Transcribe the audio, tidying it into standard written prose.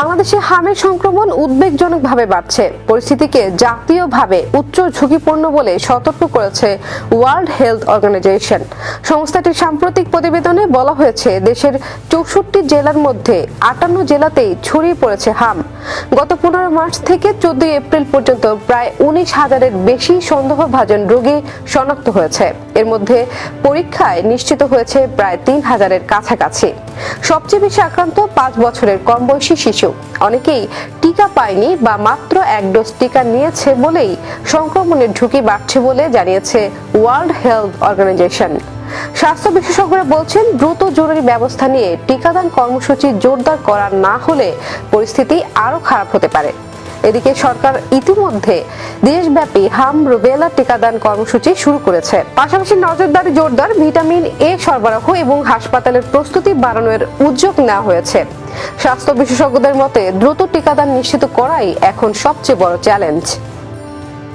বাংলাদেশে হামের সংক্রমণ উদ্বেগজনকভাবে বাড়ছে। পরিস্থিতিকে জাতীয়ভাবে উচ্চ ঝুঁকিপূর্ণ বলে সতর্ক করেছে ওয়ার্ল্ড হেলথ অর্গানাইজেশন। সংস্থাটির সাম্প্রতিক প্রতিবেদনে বলা হয়েছে, দেশের 64 জেলার মধ্যে 58 জেলাতেই ছড়িয়ে পড়েছে হাম। গত 15 মার্চ থেকে 14 এপ্রিল পর্যন্ত প্রায় 19,000-এর বেশি সন্দেহভাজন রোগী শনাক্ত হয়েছে। এর মধ্যে পরীক্ষায় নিশ্চিত হয়েছে প্রায় 3,000-এর কাছাকাছি। সবচেয়ে বেশি আক্রান্ত 5 বছরের কম বয়সী শিশু। অনেকেই টিকা পায়নি বা মাত্র 1 ডোজ টিকা নিয়েছে বলেই সংক্রমণের ঝুঁকি বাড়ছে বলে জানিয়েছে ওয়ার্ল্ড হেলথ অর্গানাইজেশন। স্বাস্থ্য বিশেষজ্ঞরা বলছেন, দ্রুত জরুরি ব্যবস্থা নিয়ে টিকাদান কর্মসূচি জোরদার করা না হলে পরিস্থিতি আরো খারাপ হতে পারে। এদিকে সরকার ইতিমধ্যে দেশব্যাপী হাম রুবেলা টিকাদান কর্মসূচি শুরু করেছে। পাশাপাশি নজরদারি জোরদার, ভিটামিন এ সরবরাহ এবং হাসপাতালের প্রস্তুতি বাড়ানোর উদ্যোগ নেওয়া হয়েছে। স্বাস্থ্য বিশেষজ্ঞদের মতে, দ্রুত টিকাদান নিশ্চিত করাই এখন সবচেয়ে বড় চ্যালেঞ্জ।